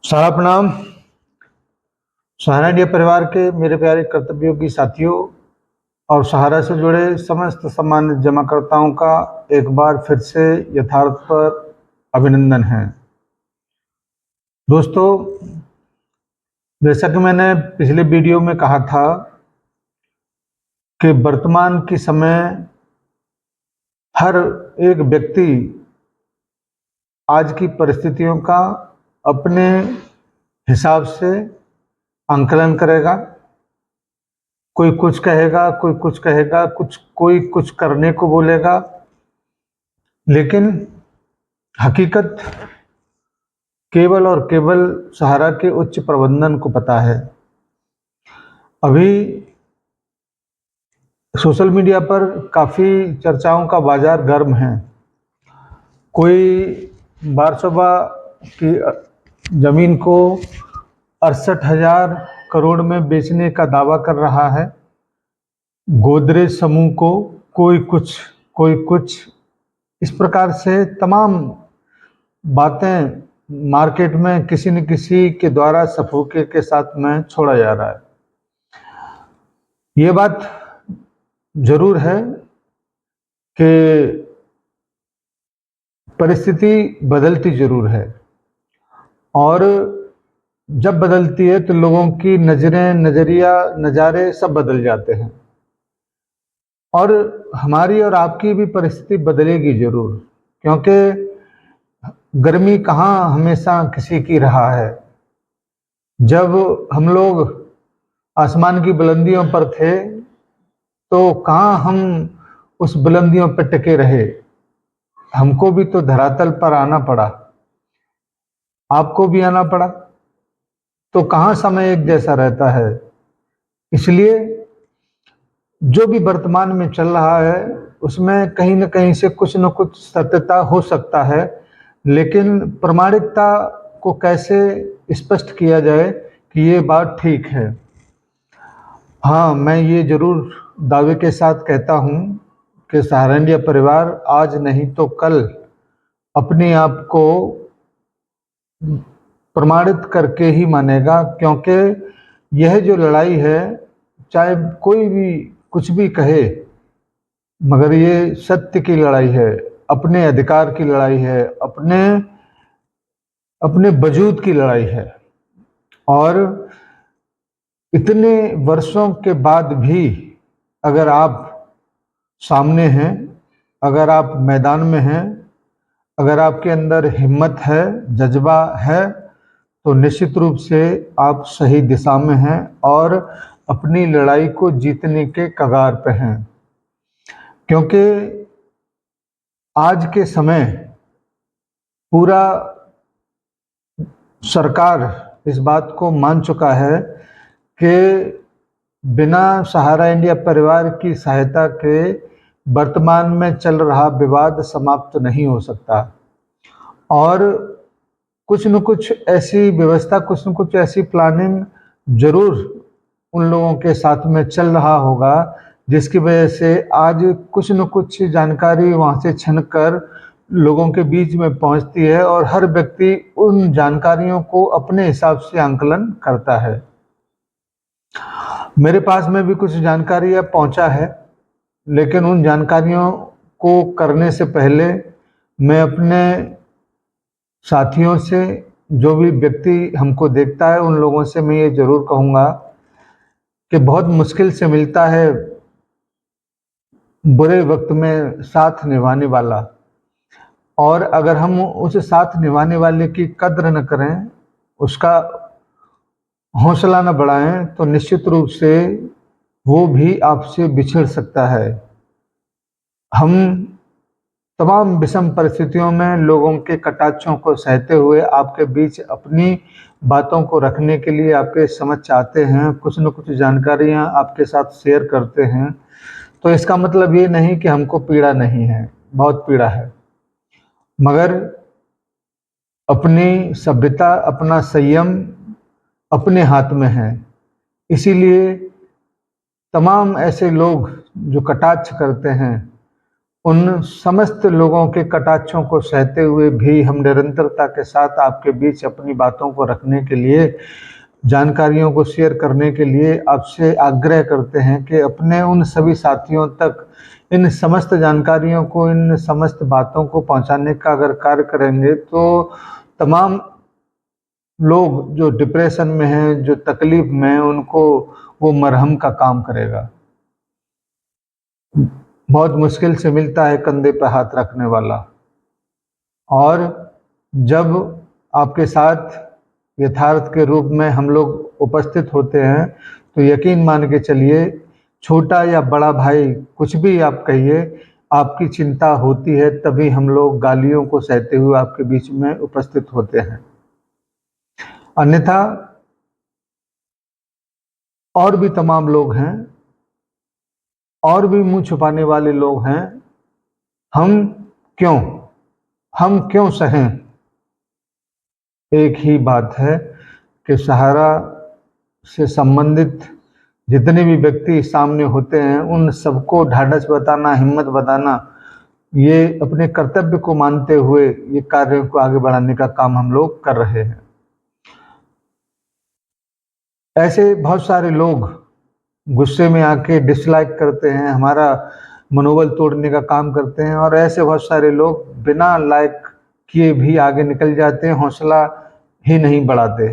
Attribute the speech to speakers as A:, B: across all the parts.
A: सारा प्रणाम। सहारा इंडिया परिवार के मेरे प्यारे कर्तव्योगी साथियों और सहारा से जुड़े समस्त सम्मानित जमाकर्ताओं का एक बार फिर से यथार्थ पर अभिनंदन है। दोस्तों, जैसा कि मैंने पिछले वीडियो में कहा था कि वर्तमान के समय हर एक व्यक्ति आज की परिस्थितियों का अपने हिसाब से आंकलन करेगा। कोई कुछ कहेगा, कोई कुछ कहेगा, कोई कुछ करने को बोलेगा, लेकिन हकीकत केवल और केवल सहारा के उच्च प्रबंधन को पता है। अभी सोशल मीडिया पर काफ़ी चर्चाओं का बाजार गर्म है। कोई बारसोबा की जमीन को 68,000 करोड़ में बेचने का दावा कर रहा है। गोदरेज समूह को कोई कुछ इस प्रकार से तमाम बातें मार्केट में किसी न किसी के द्वारा सफोके के साथ में छोड़ा जा रहा है। ये बात जरूर है कि परिस्थिति बदलती जरूर है, और जब बदलती है तो लोगों की नज़रें, नज़रिया, नज़ारे सब बदल जाते हैं, और हमारी और आपकी भी परिस्थिति बदलेगी जरूर, क्योंकि गर्मी कहाँ हमेशा किसी की रहा है। जब हम लोग आसमान की बुलंदियों पर थे तो कहाँ हम उस बुलंदियों पर टिके रहे। हमको भी तो धरातल पर आना पड़ा, आपको भी आना पड़ा, तो कहाँ समय एक जैसा रहता है। इसलिए जो भी वर्तमान में चल रहा है उसमें कहीं न कहीं से कुछ न कुछ सत्यता हो सकता है, लेकिन प्रामाणिकता को कैसे स्पष्ट किया जाए कि ये बात ठीक है। हाँ, मैं ये जरूर दावे के साथ कहता हूँ कि सहारा इंडिया परिवार आज नहीं तो कल अपने आप को प्रमाणित करके ही मानेगा, क्योंकि यह जो लड़ाई है, चाहे कोई भी कुछ भी कहे, मगर ये सत्य की लड़ाई है, अपने अधिकार की लड़ाई है, अपने वजूद की लड़ाई है। और इतने वर्षों के बाद भी अगर आप सामने हैं, अगर आप मैदान में हैं, अगर आपके अंदर हिम्मत है, जज्बा है, तो निश्चित रूप से आप सही दिशा में हैं और अपनी लड़ाई को जीतने के कगार पे हैं। क्योंकि आज के समय पूरा सरकार इस बात को मान चुका है कि बिना सहारा इंडिया परिवार की सहायता के वर्तमान में चल रहा विवाद समाप्त नहीं हो सकता, और कुछ न कुछ ऐसी व्यवस्था, कुछ न कुछ ऐसी प्लानिंग जरूर उन लोगों के साथ में चल रहा होगा, जिसकी वजह से आज कुछ न कुछ जानकारी वहाँ से छनकर लोगों के बीच में पहुँचती है, और हर व्यक्ति उन जानकारियों को अपने हिसाब से आंकलन करता है। मेरे पास में भी कुछ जानकारियाँ पहुँचा है, लेकिन उन जानकारियों को करने से पहले मैं अपने साथियों से, जो भी व्यक्ति हमको देखता है, उन लोगों से मैं ये जरूर कहूँगा कि बहुत मुश्किल से मिलता है बुरे वक्त में साथ निभाने वाला, और अगर हम उस साथ निभाने वाले की कद्र न करें, उसका हौसला न बढ़ाएं, तो निश्चित रूप से वो भी आपसे बिछड़ सकता है। हम तमाम विषम परिस्थितियों में लोगों के कटाक्षों को सहते हुए आपके बीच अपनी बातों को रखने के लिए आपके समक्ष आते हैं, कुछ न कुछ जानकारियां आपके साथ शेयर करते हैं। तो इसका मतलब ये नहीं कि हमको पीड़ा नहीं है, बहुत पीड़ा है, मगर अपनी सभ्यता, अपना संयम अपने हाथ में है। इसीलिए तमाम ऐसे लोग जो कटाक्ष करते हैं उन समस्त लोगों के कटाक्षों को सहते हुए भी हम निरंतरता के साथ आपके बीच अपनी बातों को रखने के लिए, जानकारियों को शेयर करने के लिए आपसे आग्रह करते हैं कि अपने उन सभी साथियों तक इन समस्त जानकारियों को, इन समस्त बातों को पहुंचाने का अगर कार्य करेंगे तो तमाम लोग जो डिप्रेशन में हैं, जो तकलीफ में हैं, उनको वो मरहम का काम करेगा। बहुत मुश्किल से मिलता है कंधे पर हाथ रखने वाला, और जब आपके साथ यथार्थ के रूप में हम लोग उपस्थित होते हैं तो यकीन मान के चलिए, छोटा या बड़ा भाई कुछ भी आप कहिए, आपकी चिंता होती है तभी हम लोग गालियों को सहते हुए आपके बीच में उपस्थित होते हैं। अन्यथा और भी तमाम लोग हैं, और भी मुंह छुपाने वाले लोग हैं। हम क्यों सहें? एक ही बात है कि सहारा से संबंधित जितने भी व्यक्ति सामने होते हैं उन सबको ढाढ़स बताना, हिम्मत बताना, ये अपने कर्तव्य को मानते हुए ये कार्य को आगे बढ़ाने का काम हम लोग कर रहे हैं। ऐसे बहुत सारे लोग गुस्से में आके डिसलाइक करते हैं, हमारा मनोबल तोड़ने का काम करते हैं, और ऐसे बहुत सारे लोग बिना लाइक किए भी आगे निकल जाते हैं, हौसला ही नहीं बढ़ाते।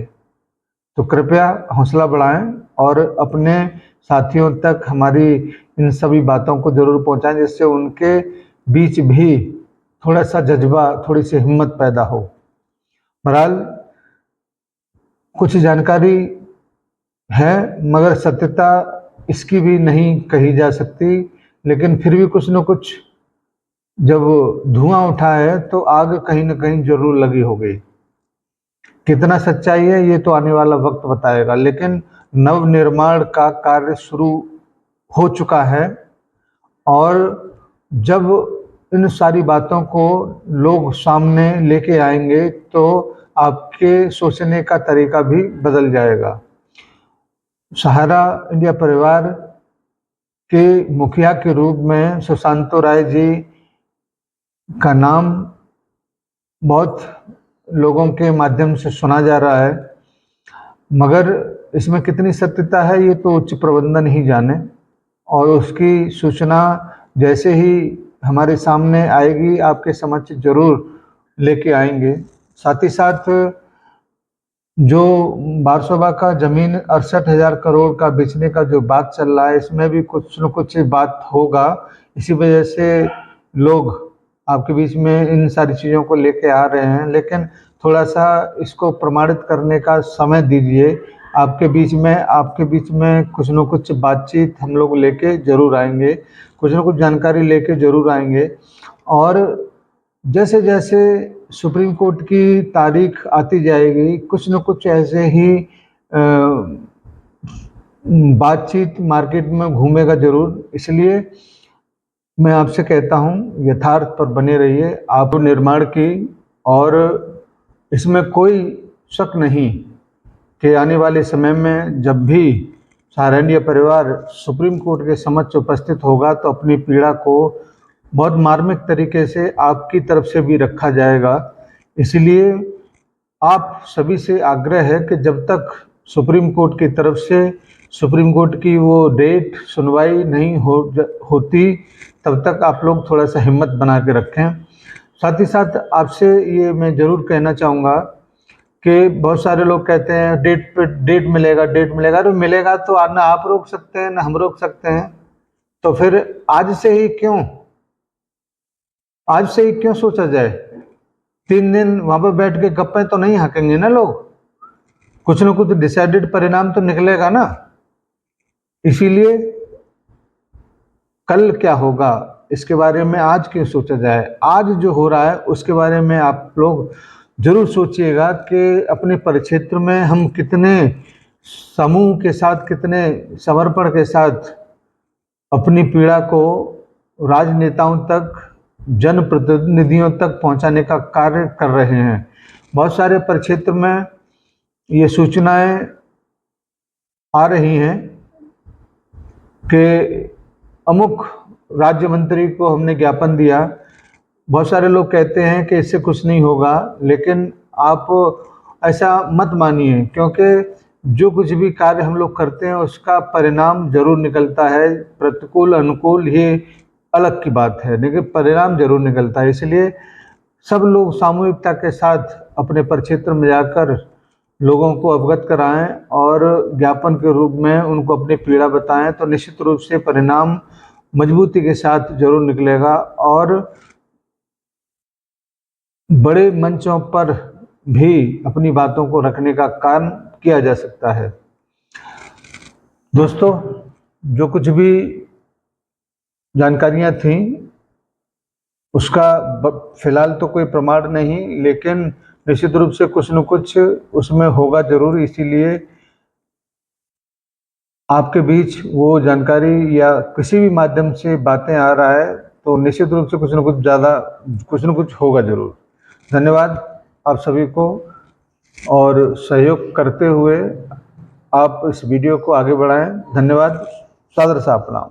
A: तो कृपया हौसला बढ़ाएं और अपने साथियों तक हमारी इन सभी बातों को जरूर पहुंचाएं, जिससे उनके बीच भी थोड़ा सा जज्बा, थोड़ी सी हिम्मत पैदा हो। बहरहाल कुछ जानकारी है मगर सत्यता इसकी भी नहीं कही जा सकती, लेकिन फिर भी कुछ न कुछ जब धुआं उठा है तो आग कहीं न कहीं जरूर लगी होगी। कितना सच्चाई है ये तो आने वाला वक्त बताएगा, लेकिन नव निर्माण का कार्य शुरू हो चुका है, और जब इन सारी बातों को लोग सामने लेके आएंगे तो आपके सोचने का तरीका भी बदल जाएगा। सहारा इंडिया परिवार के मुखिया के रूप में सुशांतो राय जी का नाम बहुत लोगों के माध्यम से सुना जा रहा है, मगर इसमें कितनी सत्यता है ये तो उच्च प्रबंधन ही जाने, और उसकी सूचना जैसे ही हमारे सामने आएगी आपके समक्ष जरूर लेके आएंगे। साथ ही साथ जो बारसोबा का जमीन 68,000 करोड़ का बेचने का जो बात चल रहा है, इसमें भी कुछ न कुछ बात होगा। इसी वजह से लोग आपके बीच में इन सारी चीज़ों को लेके आ रहे हैं, लेकिन थोड़ा सा इसको प्रमाणित करने का समय दीजिए। आपके बीच में कुछ न कुछ बातचीत हम लोग लेके जरूर आएंगे, कुछ न कुछ जानकारी लेके जरूर आएंगे, और जैसे जैसे सुप्रीम कोर्ट की तारीख आती जाएगी कुछ न कुछ ऐसे ही बातचीत मार्केट में घूमेगा जरूर। इसलिए मैं आपसे कहता हूं, यथार्थ पर बने रहिए, आप निर्माण की, और इसमें कोई शक नहीं कि आने वाले समय में जब भी सहारा इंडिया परिवार सुप्रीम कोर्ट के समक्ष उपस्थित होगा तो अपनी पीड़ा को बहुत मार्मिक तरीके से आपकी तरफ से भी रखा जाएगा। इसलिए आप सभी से आग्रह है कि जब तक सुप्रीम कोर्ट की तरफ से सुप्रीम कोर्ट की वो डेट सुनवाई नहीं होती तब तक आप लोग थोड़ा सा हिम्मत बना के रखें। साथ ही साथ आपसे ये मैं ज़रूर कहना चाहूँगा कि बहुत सारे लोग कहते हैं डेट मिलेगा, डेट मिलेगा। अरे मिलेगा तो ना आप रोक सकते हैं ना हम रोक सकते हैं, तो फिर आज से ही क्यों सोचा जाए? 3 दिन वहां पर बैठ के गप्पे तो नहीं हाँकेंगे ना लोग, कुछ न कुछ डिसाइडेड परिणाम तो निकलेगा ना। इसीलिए कल क्या होगा इसके बारे में आज क्यों सोचा जाए, आज जो हो रहा है उसके बारे में आप लोग जरूर सोचिएगा कि अपने परिक्षेत्र में हम कितने समूह के साथ, कितने समर्पण के साथ अपनी पीड़ा को राजनेताओं तक, जनप्रतिनिधियों तक पहुंचाने का कार्य कर रहे हैं। बहुत सारे परिक्षेत्र में ये सूचनाएं आ रही हैं कि अमुक राज्य मंत्री को हमने ज्ञापन दिया। बहुत सारे लोग कहते हैं कि इससे कुछ नहीं होगा, लेकिन आप ऐसा मत मानिए, क्योंकि जो कुछ भी कार्य हम लोग करते हैं उसका परिणाम जरूर निकलता है। प्रतिकूल अनुकूल ये अलग की बात है, लेकिन परिणाम जरूर निकलता है। इसलिए सब लोग सामूहिकता के साथ अपने परिक्षेत्र में जाकर लोगों को अवगत कराएं और ज्ञापन के रूप में उनको अपनी पीड़ा बताएं, तो निश्चित रूप से परिणाम मजबूती के साथ जरूर निकलेगा और बड़े मंचों पर भी अपनी बातों को रखने का काम किया जा सकता है। दोस्तों, जो कुछ भी जानकारियां थीं उसका फिलहाल तो कोई प्रमाण नहीं, लेकिन निश्चित रूप से कुछ न कुछ उसमें होगा जरूर। इसीलिए आपके बीच वो जानकारी या किसी भी माध्यम से बातें आ रहा है तो निश्चित रूप से कुछ न कुछ होगा जरूर। धन्यवाद आप सभी को, और सहयोग करते हुए आप इस वीडियो को आगे बढ़ाएं। धन्यवाद। सादर सा प्रणाम।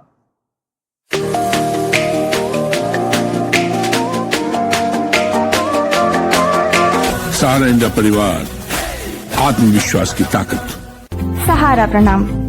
B: सहारा इंडिया परिवार, आत्मविश्वास की ताकत।
C: सहारा प्रणाम।